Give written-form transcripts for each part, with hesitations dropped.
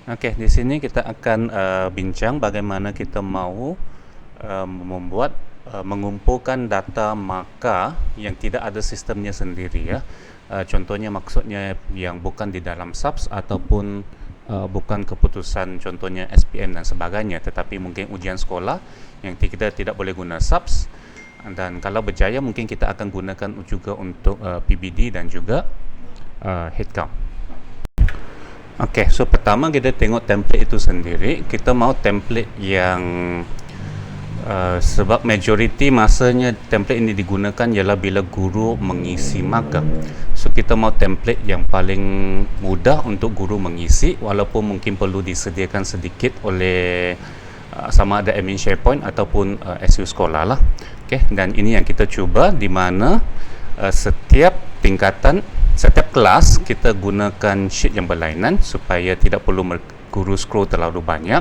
Okey, di sini kita akan bincang bagaimana kita mahu membuat mengumpulkan data markah yang tidak ada sistemnya sendiri ya. Contohnya maksudnya yang bukan di dalam SAPS ataupun bukan keputusan contohnya SPM dan sebagainya, tetapi mungkin ujian sekolah yang kita tidak boleh guna SAPS, dan kalau berjaya mungkin kita akan gunakan juga untuk PBD dan juga headcount. Okey, so pertama kita tengok template itu sendiri. Kita mau template yang sebab majoriti masanya template ini digunakan ialah bila guru mengisi markah. So kita mau template yang paling mudah untuk guru mengisi, walaupun mungkin perlu disediakan sedikit oleh sama ada admin SharePoint ataupun SU sekolah lah. Okey, dan ini yang kita cuba, di mana setiap tingkatan, setiap kelas kita gunakan sheet yang berlainan supaya tidak perlu guru scroll terlalu banyak.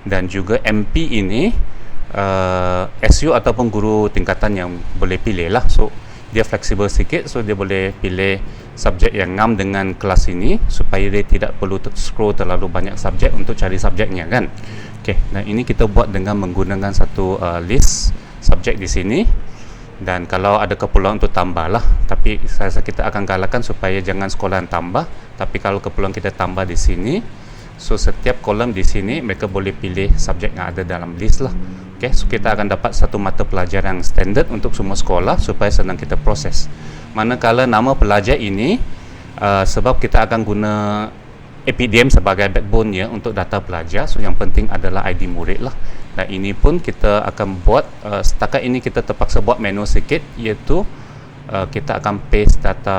Dan juga MP ini SU ataupun guru tingkatan yang boleh pilih lah, so dia fleksibel sikit, so dia boleh pilih subjek yang ngam dengan kelas ini supaya dia tidak perlu scroll terlalu banyak subjek untuk cari subjeknya kan. Okey, dan ini kita buat dengan menggunakan satu list subjek di sini. Dan kalau ada keperluan untuk tambah lah, tapi saya rasa kita akan galakkan supaya jangan sekolah yang tambah, tapi kalau keperluan kita tambah di sini, so setiap kolom di sini mereka boleh pilih subjek yang ada dalam list lah. Okay, so kita akan dapat satu mata pelajaran yang standard untuk semua sekolah supaya senang kita proses. Manakala nama pelajar ini sebab kita akan guna APDM sebagai backbone ya untuk data pelajar, so yang penting adalah ID murid lah. Dan ini pun kita akan buat setakat ini kita terpaksa buat manual sikit, iaitu kita akan paste data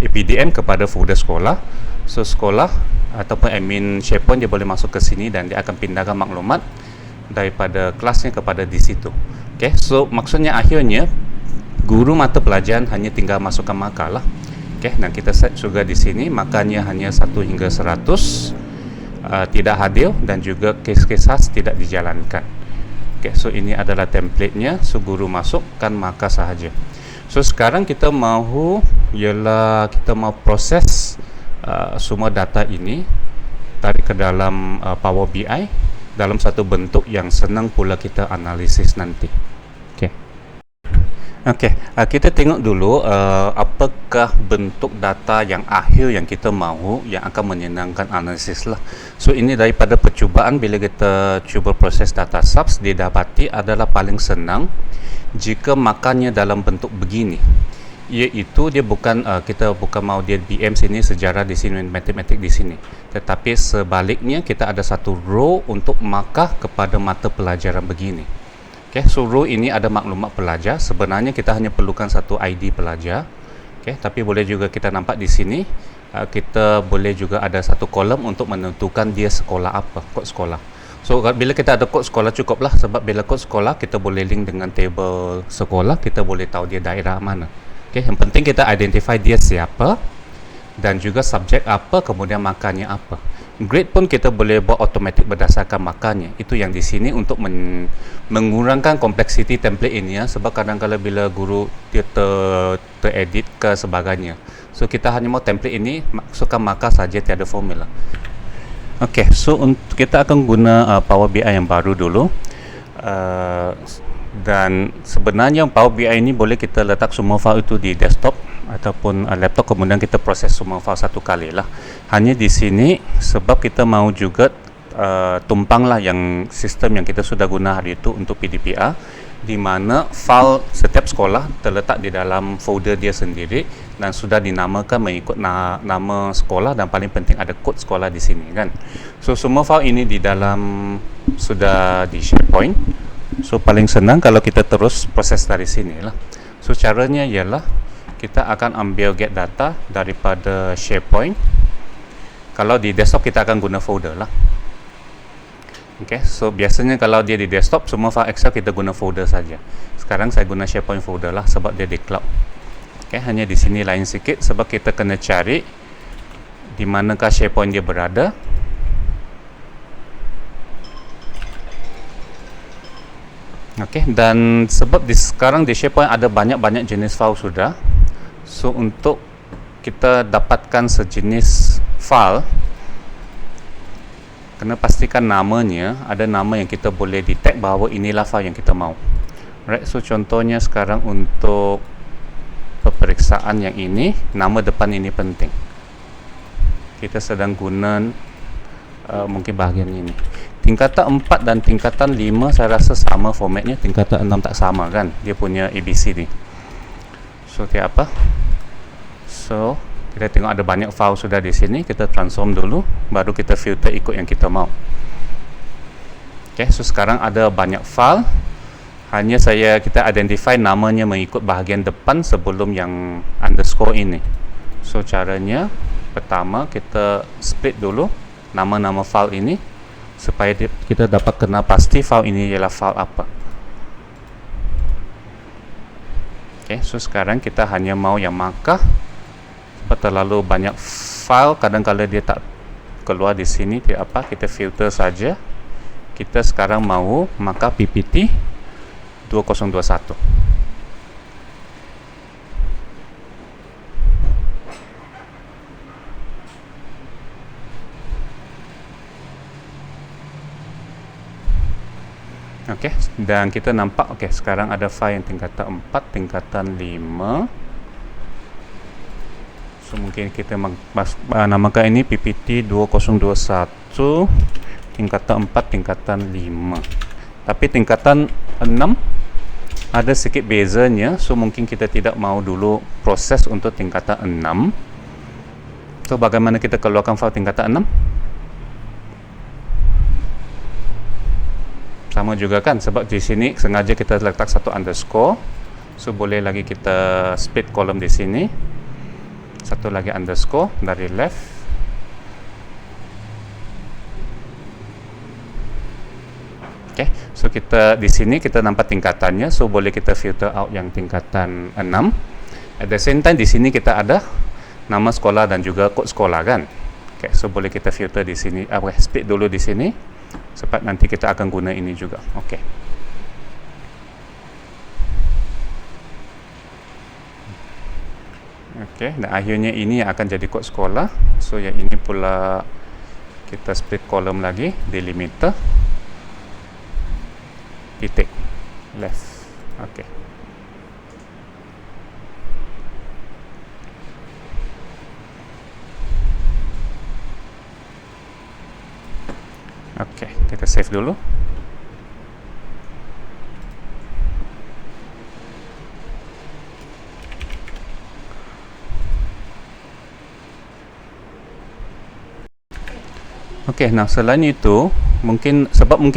APDM kepada folder sekolah. So sekolah ataupun admin SharePoint dia boleh masuk ke sini dan dia akan pindahkan maklumat daripada kelasnya kepada di situ. Okay, so maksudnya akhirnya guru mata pelajaran hanya tinggal masukkan markah lah. Okay, dan kita set juga di sini markahnya hanya 1 hingga 100. Tidak hadir dan juga kes-kes khas tidak dijalankan. Okay, so ini adalah template-nya. So guru masukkan markah sahaja. So sekarang kita mahu ialah kita mau proses semua data ini tarik ke dalam Power BI dalam satu bentuk yang senang pula kita analisis nanti. Okey, kita tengok dulu apakah bentuk data yang akhir yang kita mahu yang akan menyenangkan analisis lah. So ini daripada percubaan bila kita cuba proses data SAPS, didapati adalah paling senang jika makannya dalam bentuk begini, iaitu dia bukan kita bukan mau dia BM sini, sejarah di sini, matematik di sini, tetapi sebaliknya kita ada satu row untuk markah kepada mata pelajaran begini. Okay, so row ini ada maklumat pelajar. Sebenarnya kita hanya perlukan satu ID pelajar. Okay, tapi boleh juga kita nampak di sini kita boleh juga ada satu kolom untuk menentukan dia sekolah apa, kod sekolah. So bila kita ada kod sekolah cukuplah, sebab bila kod sekolah kita boleh link dengan table sekolah, kita boleh tahu dia daerah mana. Okay, yang penting kita identify dia siapa dan juga subjek apa, kemudian markahnya apa. Grade pun kita boleh buat automatic berdasarkan markahnya. Itu yang di sini untuk mengurangkan kompleksiti template ini ya, sebab kadang-kadang bila guru dia teredit ke sebagainya. So kita hanya mau template ini masukkan markah saja, tiada formula. Okey, so untuk kita akan guna Power BI yang baru dulu. Dan sebenarnya Power BI ini boleh kita letak semua file itu di desktop ataupun laptop, kemudian kita proses semua file satu kali lah. Hanya di sini sebab kita mau juga tumpanglah yang sistem yang kita sudah guna hari itu untuk PDPA, di mana file setiap sekolah terletak di dalam folder dia sendiri dan sudah dinamakan mengikut nama sekolah, dan paling penting ada kod sekolah di sini kan. So semua file ini di dalam sudah di SharePoint. So paling senang kalau kita terus proses dari sini lah. So caranya ialah kita akan ambil get data daripada SharePoint. Kalau di desktop kita akan guna folder lah. Okay, so biasanya kalau dia di desktop semua file Excel kita guna folder saja. Sekarang saya guna SharePoint folder lah sebab dia di cloud. Okay, hanya di sini lain sikit sebab kita kena cari di manakah SharePoint dia berada. Okey, dan sebab sekarang di SharePoint ada banyak-banyak jenis file sudah. So untuk kita dapatkan sejenis file kena pastikan namanya, ada nama yang kita boleh detect bahawa inilah file yang kita mau. Right, so contohnya sekarang untuk peperiksaan yang ini, nama depan ini penting. Kita sedang guna mungkin bahagian ini. Tingkatan 4 dan tingkatan 5 saya rasa sama formatnya, tingkatan 6 tak sama kan, dia punya ABCD. So tiap apa? So kita tengok ada banyak file sudah di sini, kita transform dulu, baru kita filter ikut yang kita mau. Okay, so sekarang ada banyak file, hanya kita identify namanya mengikut bahagian depan sebelum yang underscore ini. So caranya, pertama kita split dulu nama-nama file ini, supaya kita dapat kenal pasti file ini ialah file apa. Okay, so sekarang kita hanya mau yang markah. Sebab terlalu banyak file, kadang-kadang dia tak keluar di sini, tidak apa, kita filter saja. Kita sekarang mau markah PPT 2021. Okey, dan kita nampak okey, sekarang ada file yang tingkatan 4, tingkatan 5. So mungkin kita namakan ini PPT 2021 tingkatan 4, tingkatan 5. Tapi tingkatan 6 ada sedikit bezanya, so mungkin kita tidak mau dulu proses untuk tingkatan 6. So bagaimana kita keluarkan file tingkatan 6? Sama juga kan, sebab di sini sengaja kita letak satu underscore. So boleh lagi kita split kolom di sini. Satu lagi underscore dari left. Okay, so kita di sini kita nampak tingkatannya, so boleh kita filter out yang tingkatan 6. At the same time di sini kita ada nama sekolah dan juga kod sekolah kan. Okay, so boleh kita filter di sini, split dulu di sini. Sebab nanti kita akan guna ini juga. Okey. Okey, dan akhirnya ini yang akan jadi kod sekolah. So yang ini pula kita split kolom lagi, delimiter titik left. Okey. Okey, kita save dulu. Okey, nah selain itu, mungkin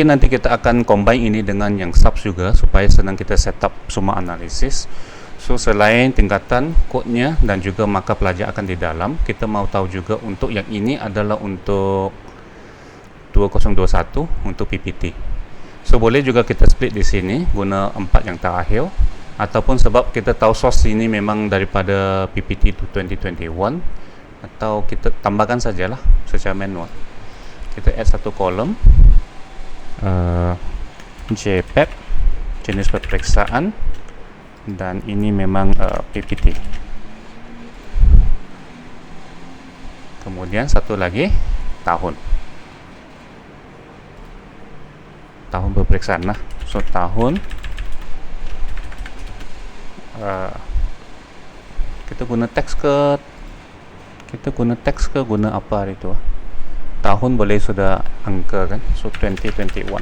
nanti kita akan combine ini dengan yang subs juga supaya senang kita setup semua analisis. So selain tingkatan kodnya dan juga markah pelajar akan di dalam, kita mau tahu juga untuk yang ini adalah untuk 2021 untuk PPT. So boleh juga kita split di sini guna 4 yang terakhir, ataupun sebab kita tahu source ini memang daripada PPT 2021, atau kita tambahkan sajalah secara manual. Kita add satu kolom JPEG jenis peperiksaan, dan ini memang PPT. Kemudian satu lagi tahun peperiksaan. Nah, so tahun kita guna teks ke guna apa itu? Tahun boleh sudah angka kan, so 2021.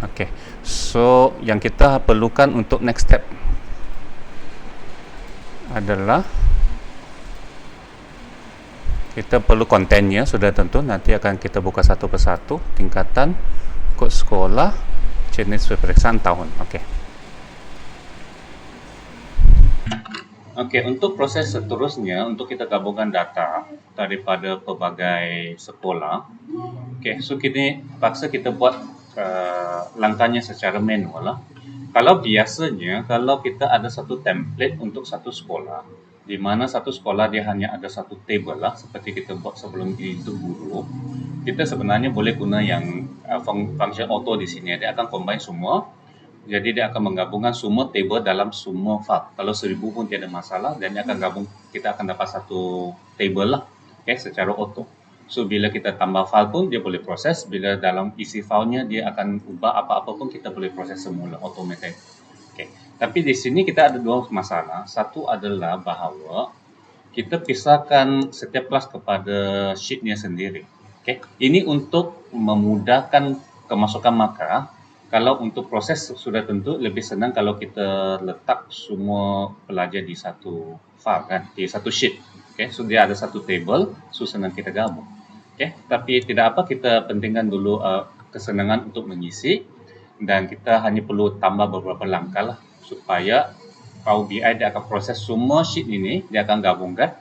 Okay, so yang kita perlukan untuk next step adalah kita perlu kontennya, sudah tentu nanti akan kita buka satu persatu. Tingkatan, kod sekolah, jenis peperiksaan, tahun. Okay. Okey, untuk proses seterusnya, untuk kita gabungkan data daripada pelbagai sekolah. Okey, so kini paksa kita buat langkahnya secara manual lah. Kalau biasanya, kalau kita ada satu template untuk satu sekolah, di mana satu sekolah dia hanya ada satu table lah, seperti kita buat sebelum ini untuk guru, kita sebenarnya boleh guna yang function auto di sini. Dia akan combine semua Jadi dia akan menggabungkan semua table dalam semua file. Kalau 1000 pun tiada masalah, dan dia akan gabung, kita akan dapat satu table lah, secara auto. So bila kita tambah file pun dia boleh proses, bila dalam isi filenya dia akan ubah apa-apa pun kita boleh proses semula automatic. Tapi di sini kita ada dua masalah. Satu adalah bahawa kita pisahkan setiap kelas kepada sheetnya sendiri. Ini untuk memudahkan kemasukan markah. Kalau untuk proses sudah tentu lebih senang kalau kita letak semua pelajar di satu file kan, di satu sheet. So dia ada satu table, so senang kita gabung. Tapi tidak apa, kita pentingkan dulu kesenangan untuk mengisi, dan kita hanya perlu tambah beberapa langkah lah supaya Power BI dia akan proses semua sheet ini, dia akan gabungkan.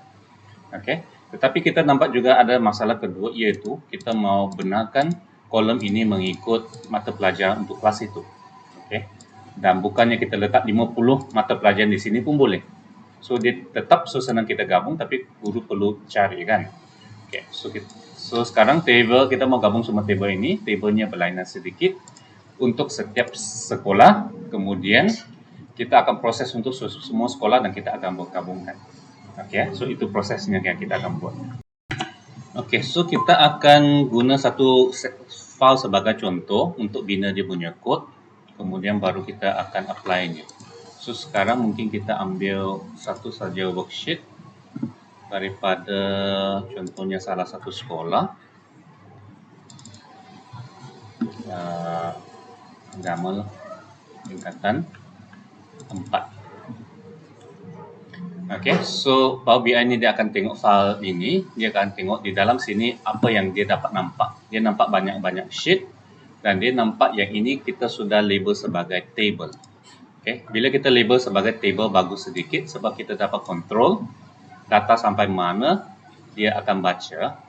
Tetapi kita nampak juga ada masalah kedua, iaitu kita mau benarkan kolom ini mengikut mata pelajaran untuk kelas itu. Dan bukannya kita letak 50 mata pelajaran di sini pun boleh. So dia tetap senang kita gabung, tapi guru perlu cari kan. So sekarang table kita mau gabung semua table ini, tablenya berlainan sedikit untuk setiap sekolah. Kemudian kita akan proses untuk semua sekolah dan kita akan gabungkan. So itu prosesnya yang kita akan buat. So kita akan guna satu file sebagai contoh untuk bina dia punya code, kemudian baru kita akan apply-nya. So sekarang mungkin kita ambil satu saja worksheet daripada contohnya salah satu sekolah. Agama lah, tingkatan 4. So Power BI ini dia akan tengok file ini, dia akan tengok di dalam sini apa yang dia dapat nampak. Dia nampak banyak-banyak sheet, dan dia nampak yang ini kita sudah label sebagai table. Bila kita label sebagai table bagus sedikit, sebab kita dapat control data sampai mana dia akan baca.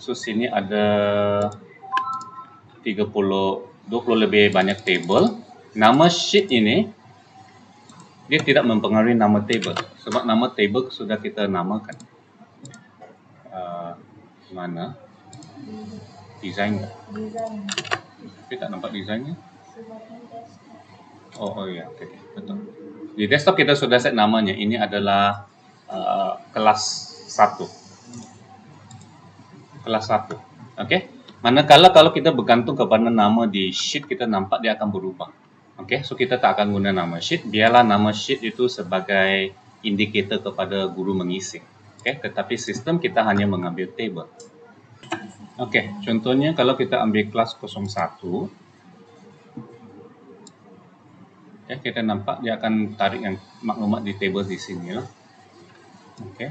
So sini ada 20 lebih banyak table. Nama sheet ini dia tidak mempengaruhi nama table, sebab nama table sudah kita namakan. Mana? Design tak? Tapi tak nampak desainnya. Oh ya, betul. Di desktop kita sudah set namanya. Ini adalah kelas 1. Kelas 1. Manakala kalau kita bergantung kepada nama di sheet, kita nampak dia akan berubah. So kita tak akan guna nama sheet. Biarlah nama sheet itu sebagai indikator kepada guru mengisi. Tetapi sistem kita hanya mengambil table. Contohnya kalau kita ambil kelas 01, kita nampak dia akan tarik yang maklumat di table di sini lah.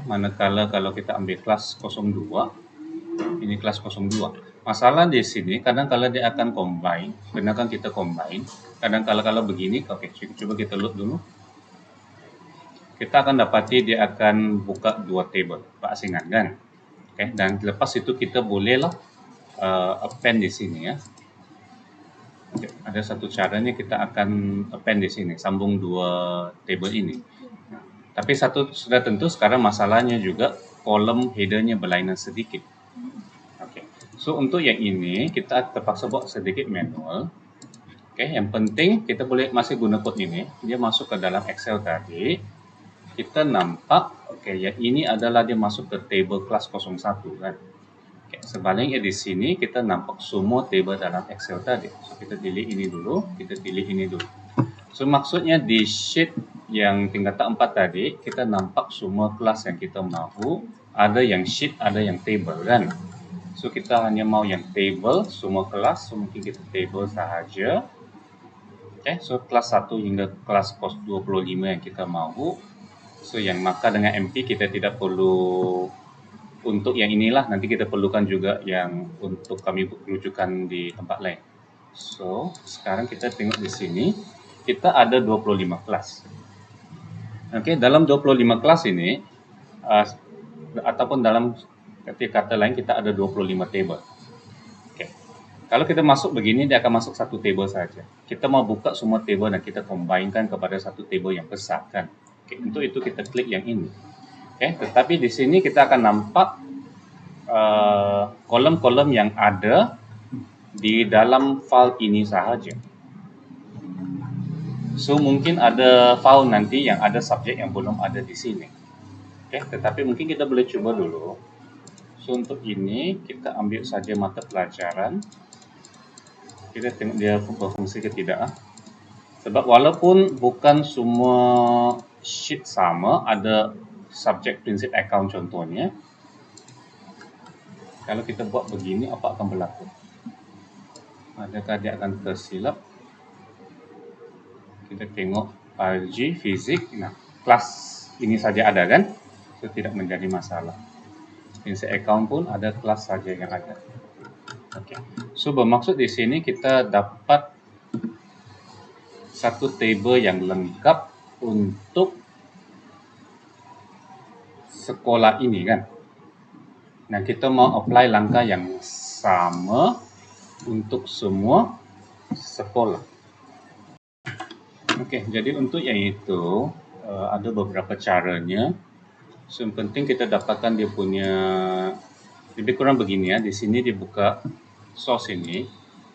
Manakala kalau kita ambil kelas 02, ini kelas 02. Masalah di sini kadang-kala dia akan combine, benarkan kita combine. Kadang-kala begini, coba kita load dulu. Kita akan dapati dia akan buka dua table berasingan kan. Dan lepas itu kita bolehlah append di sini ya. Ada satu caranya, kita akan append di sini, sambung dua table ini. Tapi satu sudah tentu, sekarang masalahnya juga kolom headernya berlainan sedikit. So untuk yang ini kita terpaksa buat sedikit manual. Yang penting kita boleh masih guna code ini. Dia masuk ke dalam Excel tadi. Kita nampak, yang ini adalah dia masuk ke table kelas 01 kan. Sebaliknya di sini kita nampak semua table dalam Excel tadi. So kita delete ini dulu, kita delete ini dulu. So maksudnya di sheet yang tingkatan 4 tadi, kita nampak semua kelas yang kita mahu. Ada yang sheet, ada yang table kan. So kita hanya mau yang table, semua kelas, so mungkin kita table sahaja. So kelas 1 hingga kelas 25 yang kita mahu. So yang maka dengan MP kita tidak perlu untuk yang inilah, nanti kita perlukan juga yang untuk kami rujukan di tempat lain. So sekarang kita tengok di sini, kita ada 25 kelas. Dalam 25 kelas ini, ataupun dalam kata lain kita ada 25 table. Kalau kita masuk begini, dia akan masuk satu table saja. Kita mau buka semua table dan kita combinekan kepada satu table yang besar kan. Untuk itu kita klik yang ini. Tetapi di sini kita akan nampak kolom-kolom yang ada di dalam file ini sahaja. So mungkin ada file nanti yang ada subjek yang belum ada di sini. Tetapi mungkin kita boleh coba dulu. So untuk ini kita ambil saja mata pelajaran. Kita tengok dia berfungsi ke tidak. Sebab walaupun bukan semua sheet sama, ada subjek prinsip account contohnya. Kalau kita buat begini, apa akan berlaku? Adakah dia akan tersilap? Kita tengok biology, fizik. Nah, kelas ini saja ada kan? So tidak menjadi masalah. Prinsip account pun ada kelas saja yang ada. So bermaksud di sini kita dapat satu table yang lengkap untuk sekolah ini kan. Nah, kita mau apply langkah yang sama untuk semua sekolah. Jadi untuk yang itu ada beberapa caranya. So, yang penting kita dapatkan dia punya, lebih kurang begini ya. Di sini dia buka source ini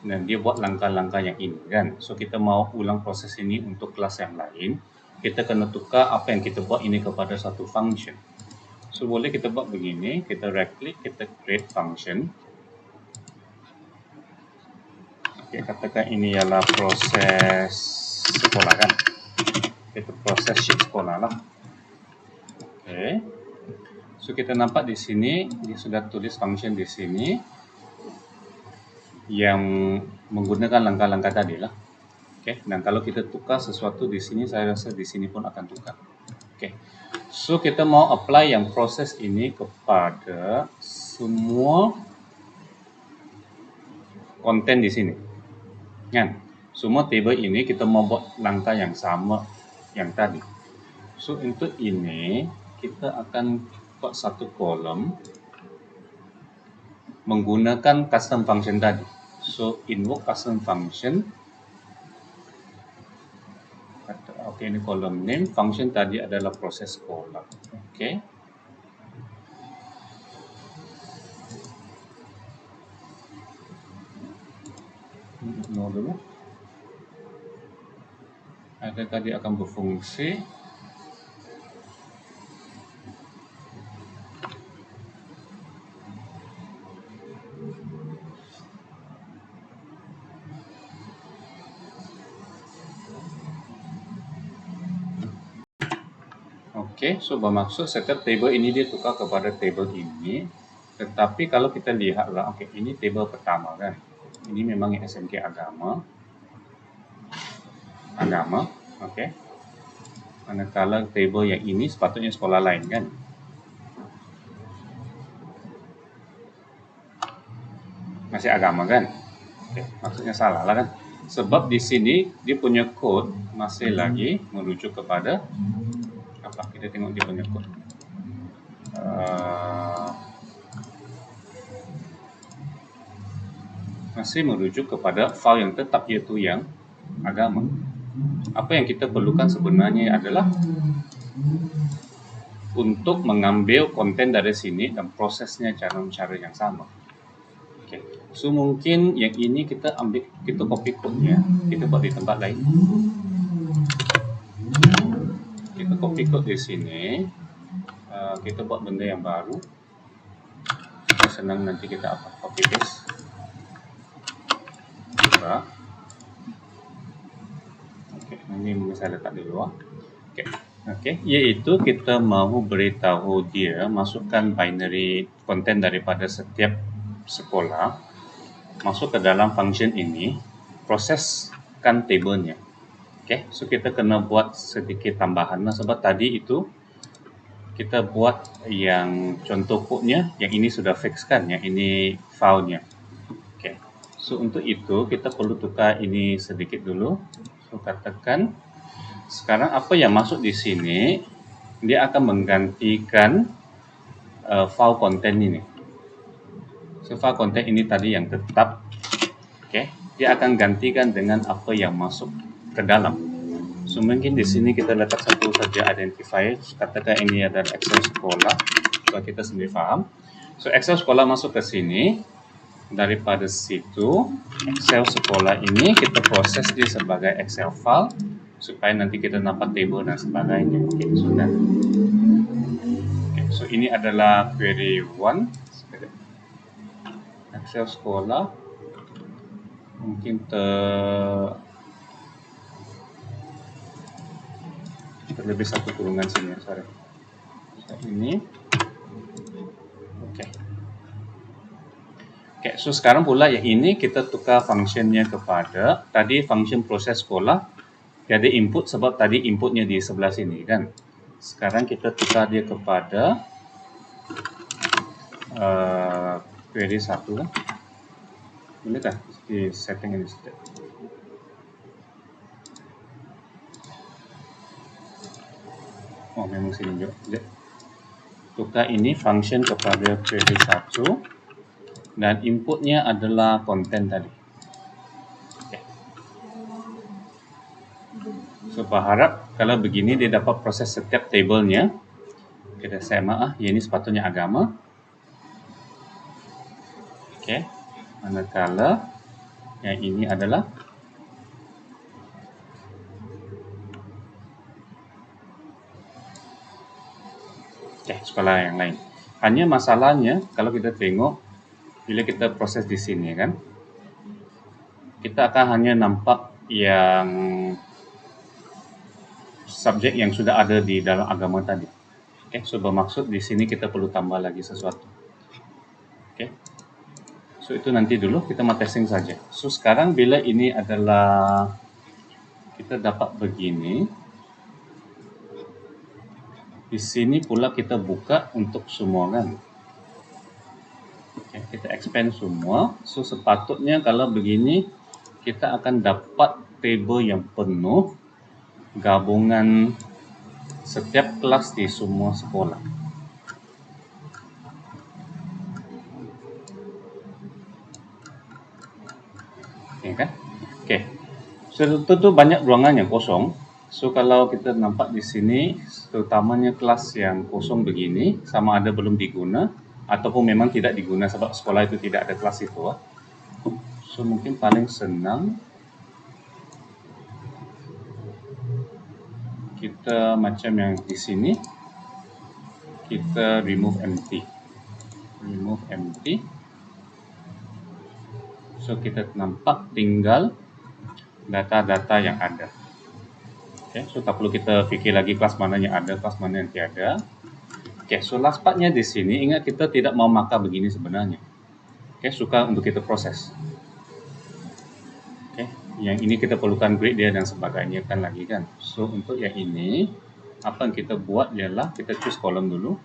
dan dia buat langkah-langkah yang ini kan. So kita mau ulang proses ini untuk kelas yang lain, kita kena tukar apa yang kita buat ini kepada satu function. So boleh kita buat begini, kita right click, kita create function. Katakan ini ialah proses sekolah kan. Itu proses sheet sekolah lah. So kita nampak di sini dia sudah tulis function di sini yang menggunakan langkah-langkah tadi lah. Dan kalau kita tukar sesuatu di sini, saya rasa di sini pun akan tukar. So kita mau apply yang proses ini kepada semua konten di sini. Kan? Semua table ini kita mau buat langkah yang sama yang tadi. So untuk ini kita akan buat satu kolom menggunakan custom function tadi. So invoke custom function. Ini kolom name, function tadi adalah proses sekolah. Ignore dulu. Adakah dia akan berfungsi? So bermaksud setiap table ini dia tukar kepada table ini. Tetapi kalau kita lihatlah, ini table pertama kan. Ini memang SMK agama. Manakala table yang ini sepatutnya sekolah lain kan. Masih agama kan. Maksudnya salah lah kan. Sebab di sini dia punya code masih lagi merujuk kepada apa? Kita tengok dia punya code. Masih merujuk kepada file yang tetap, yaitu yang agama. Apa yang kita perlukan sebenarnya adalah untuk mengambil konten dari sini dan prosesnya cara yang sama. So mungkin yang ini kita ambil, kita copy code-nya, kita buat di tempat lain. Kita copy code di sini, kita buat benda yang baru. Senang nanti kita copy paste. Ini mungkin saya letak di luar. Yaitu kita mahu beritahu dia masukkan binary konten daripada setiap sekolah masuk ke dalam function ini, proseskan tabelnya. So kita kena buat sedikit tambahan sebab tadi itu kita buat yang contoh code-nya, yang ini sudah fix kan, yang ini filenya. So untuk itu kita perlu tukar ini sedikit dulu. So katakan sekarang apa yang masuk di sini dia akan menggantikan file konten ini. So file konten ini tadi yang tetap, dia akan gantikan dengan apa yang masuk ke dalam. So mungkin di sini kita letak satu saja identifier. Katakan ini adalah Excel sekolah, supaya kita sendiri faham. So Excel sekolah masuk ke sini. Daripada situ Excel sekolah ini kita proses dia sebagai Excel file. supaya nanti kita dapat table dan sebagainya. Okay, sudah. Okay, so ini adalah query 1. Excel sekolah. Mungkin terlebih satu kurungan sini, sorry. So, ini. Oke. Oke, so sekarang pula yang ini kita tukar functionnya kepada tadi function proses sekolah. Ada input sebab tadi inputnya di sebelah sini kan. Sekarang kita tukar dia kepada query 1 kan. Bolehkah di setting ini sudah? Oh, memang sini juga. Tukar ini function kepada query 1 dan inputnya adalah konten tadi. Okay. So, berharap kalau begini dia dapat proses setiap tabelnya. Kita sama ini sepatutnya agama. Oke. Manakala yang ini adalah sekolah yang lain. Hanya masalahnya kalau kita tengok bila kita proses di sini kan, kita akan hanya nampak yang subjek yang sudah ada di dalam agama tadi. Oke, so bermaksud di sini kita perlu tambah lagi sesuatu. Oke. So itu nanti dulu kita mau testing saja. So sekarang bila ini adalah kita dapat begini, di sini pula kita buka untuk semua kan. Oke, kita expand semua. So sepatutnya kalau begini kita akan dapat table yang penuh gabungan setiap kelas di semua sekolah. Oke kan? Oke. So tentu banyak ruangan yang kosong. So kalau kita nampak di sini, terutamanya kelas yang kosong begini, sama ada belum diguna, ataupun memang tidak diguna sebab sekolah itu tidak ada kelas itu. So mungkin paling senang kita macam yang di sini, kita remove empty. So kita nampak tinggal data-data yang ada. Okay, so tak perlu kita fikir lagi kelas mana yang ada, kelas mana yang tiada. Okay, so last partnya di sini, ingat kita tidak mau markah begini sebenarnya. Okay, suka untuk kita proses. Okay, yang ini kita perlukan grade dia dan sebagainya kan lagi kan. So untuk yang ini, apa yang kita buat ialah kita choose kolom dulu.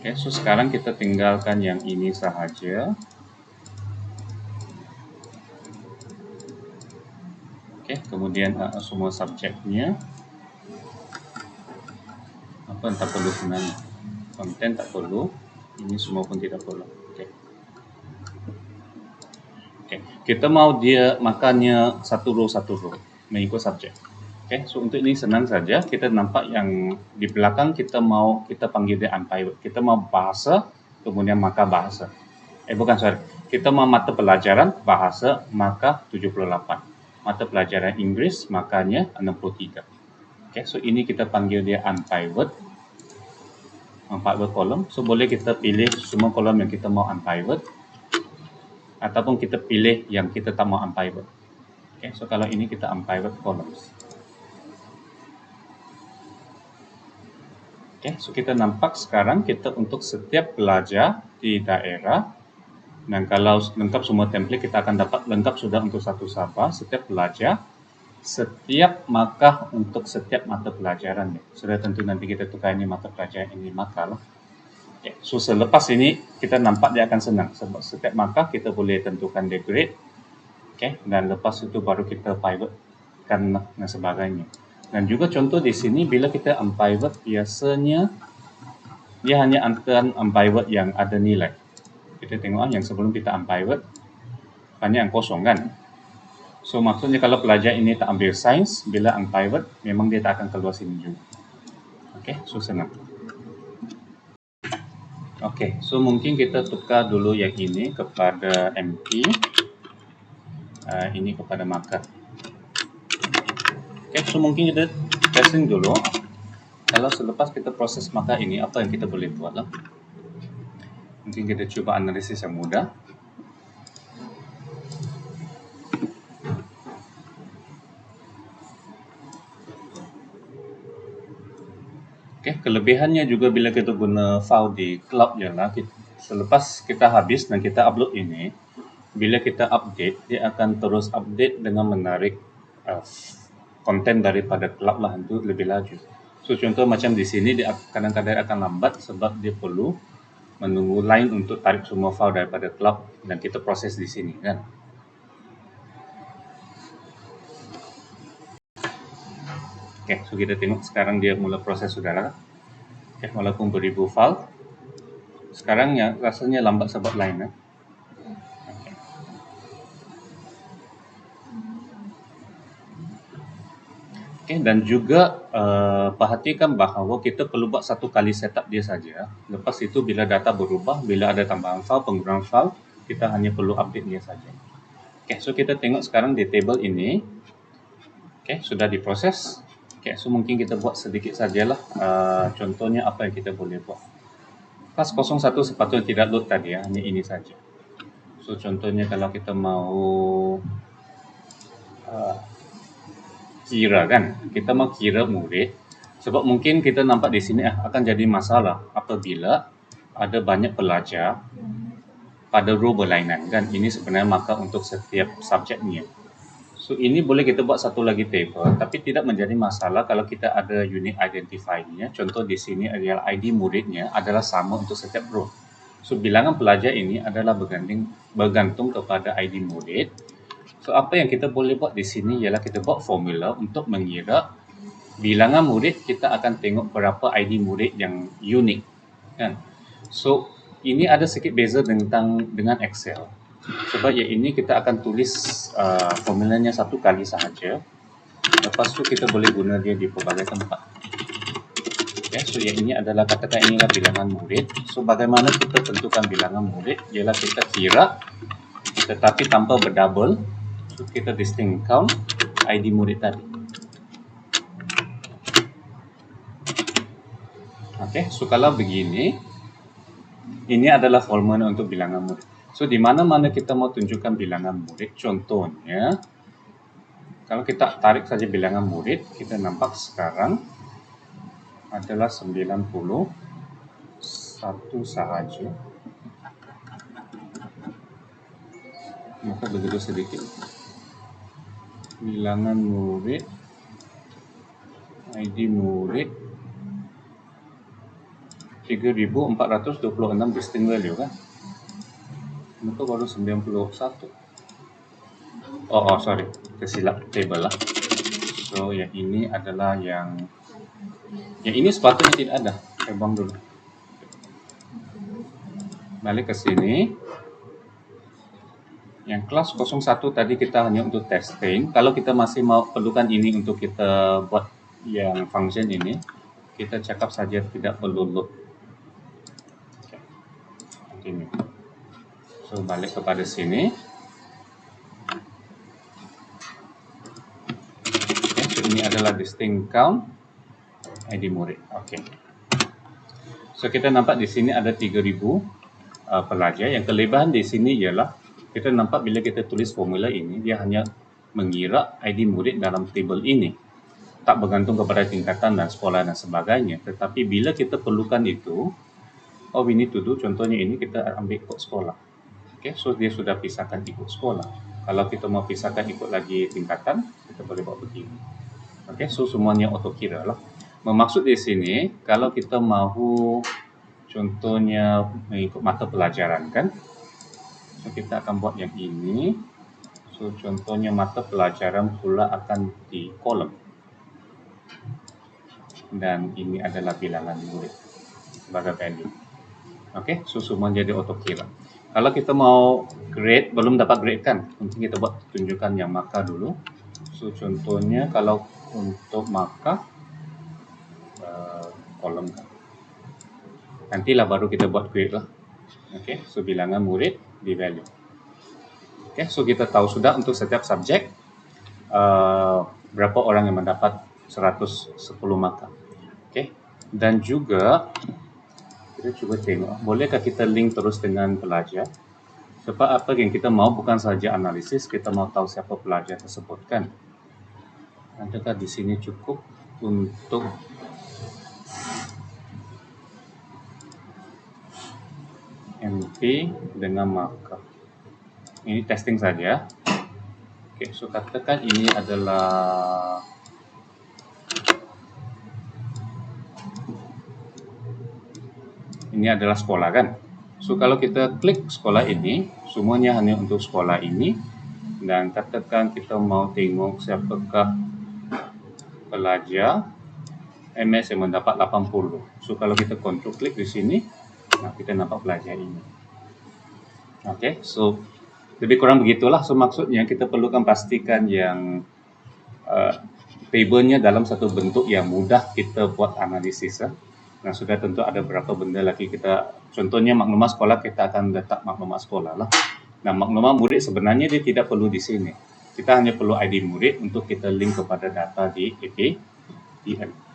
Okay, so sekarang kita tinggalkan yang ini sahaja. Okay, kemudian semua subjeknya apa yang tak perlu sebenarnya, konten tak perlu, ini semua pun tidak perlu. Okay, kita mau dia makannya satu row mengikut subjek. Okay, so untuk ini senang saja, kita nampak yang di belakang kita panggil dia unpivot. Kita mau bahasa kemudian maka bahasa. Kita mau mata pelajaran bahasa maka 78. Mata pelajaran Inggris makanya 63. Okay, so ini kita panggil dia unpivot kolom. So boleh kita pilih semua kolom yang kita mau unpivot ataupun kita pilih yang kita tak mau unpivot. Okay, so kalau ini kita unpivot columns. Okay, so kita nampak sekarang kita untuk setiap pelajar di daerah. Dan kalau lengkap semua template, kita akan dapat lengkap sudah untuk satu sabah, setiap pelajar, setiap markah untuk setiap mata pelajaran. Sudah tentu nanti kita tukar ini mata pelajaran ini markah lah. Okay. So selepas ini kita nampak dia akan senang sebab setiap markah kita boleh tentukan dia grade. Okay. Dan lepas itu baru kita pivotkan dan sebagainya. Dan juga contoh di sini bila kita unpivot biasanya dia hanya antara unpivot yang ada nilai. Kita tengok yang sebelum kita unpivot banyak yang kosong kan. So maksudnya kalau pelajar ini tak ambil sains, bila unpivot memang dia tak akan keluar sini juga. Okay, so senang. Okay, so mungkin kita tukar dulu yang ini kepada empty, ini kepada marker. Okay, so mungkin kita testing dulu. Kalau selepas kita proses maka ini, apa yang kita boleh buat lah. Mungkin kita cuba analisis yang mudah. Okay, kelebihannya juga bila kita guna file di cloud ialah selepas kita habis dan kita upload ini, bila kita update, dia akan terus update dengan menarik konten daripada cloud lah, untuk lebih laju. So contoh macam di sini dia kadang-kadang akan lambat sebab dia perlu menunggu line untuk tarik semua file daripada cloud dan kita proses di sini kan. Okay, so kita tengok sekarang dia mula proses sudah lah. Okay, walaupun beribu file, sekarang ya rasanya lambat sebab line. Okay, dan juga perhatikan bahawa kita perlu buat satu kali setup dia saja. Lepas itu bila data berubah, bila ada tambahan file, penggunaan file, kita hanya perlu update dia saja. Okay, so kita tengok sekarang di table ini. Okay, sudah diproses. Okay, so mungkin kita buat sedikit sajalah. Contohnya apa yang kita boleh buat. Kelas 01 sepatutnya tidak load tadi ya, hanya ini saja. So contohnya kalau kita mau kira kan, kita mau kira murid, sebab mungkin kita nampak di sini akan jadi masalah apabila ada banyak pelajar pada row berlainan kan. Ini sebenarnya maka untuk setiap subjeknya. So ini boleh kita buat satu lagi table, tapi tidak menjadi masalah kalau kita ada unique identifier-nya. Contoh di sini adalah ID muridnya adalah sama untuk setiap row. So bilangan pelajar ini adalah bergantung kepada ID murid. So apa yang kita boleh buat di sini ialah kita buat formula untuk mengira bilangan murid. Kita akan tengok berapa ID murid yang unik kan. So ini ada sedikit beza dengan Excel. Sebab yang ini kita akan tulis formulanya satu kali sahaja. Lepas tu kita boleh guna dia di pelbagai tempat. Okay, so yang ini adalah, katakan inilah bilangan murid. So bagaimana kita tentukan bilangan murid ialah kita kira tetapi tanpa berdouble. So kita distinct count ID murid tadi. Okay, so kalau begini, ini adalah formula untuk bilangan murid. So di mana-mana kita mau tunjukkan bilangan murid, contohnya kalau kita tarik saja bilangan murid, kita nampak sekarang adalah 91 sahaja. Maka begitu sedikit. Bilangan murid, ID murid 3426 distinct value kan. Maka baru 91. Sorry, tersilap table lah. So yang ini adalah yang ini sepatutnya tidak ada. Saya buang dulu. Balik ke sini. Yang kelas 01 tadi kita hanya untuk testing. Kalau kita masih mau perlukan ini untuk kita buat yang function ini, kita cakap saja tidak perlu load. Okay. Continue. So balik kepada sini. Okay, so ini adalah distinct count ID murid. Okay. So kita nampak di sini ada 3000 pelajar. Yang kelebihan di sini ialah kita nampak bila kita tulis formula ini, dia hanya mengira ID murid dalam table ini. Tak bergantung kepada tingkatan dan sekolah dan sebagainya. Tetapi bila kita perlukan itu, we need to do, contohnya ini kita ambil kod sekolah. Okay, so dia sudah pisahkan ikut sekolah. Kalau kita mau pisahkan ikut lagi tingkatan, kita boleh buat begini. Okay, so semuanya auto kira lah. Bermaksud di sini, kalau kita mahu contohnya mengikut mata pelajaran kan, so kita akan buat yang ini. So contohnya mata pelajaran pula akan di kolom. Dan ini adalah bilangan murid sebagai value. Okay, so semua jadi auto kira. Kalau kita mau grade, belum dapat grade kan, mungkin kita buat tunjukkan yang markah dulu. So contohnya kalau untuk markah kolom kan, nantilah baru kita buat grade lah. Okay, so bilangan murid di value. Okay, so kita tahu sudah untuk setiap subjek berapa orang yang mendapat 110 markah. Okey. Dan juga kita cuba tengok, bolehkah kita link terus dengan pelajar? Sebab apa yang kita mau bukan saja analisis, kita mau tahu siapa pelajar tersebut kan. Adakah di sini cukup untuk MP dengan markah? Ini testing saja. Okey, so katakan ini adalah sekolah kan. So kalau kita klik sekolah ini, semuanya hanya untuk sekolah ini, dan katakan kita mau tengok siapakah pelajar MS yang mendapat 80. So kalau kita control klik di sini, nah kita nampak pelajar ini. Okey, so lebih kurang begitulah. So maksudnya kita perlukan pastikan yang tabelnya dalam satu bentuk yang mudah kita buat analisis. Nah, sudah tentu ada beberapa benda lagi kita, contohnya maklumat sekolah, kita akan letak maklumat sekolah lah. Nah, maklumat murid sebenarnya dia tidak perlu di sini. Kita hanya perlu ID murid untuk kita link kepada data di APM.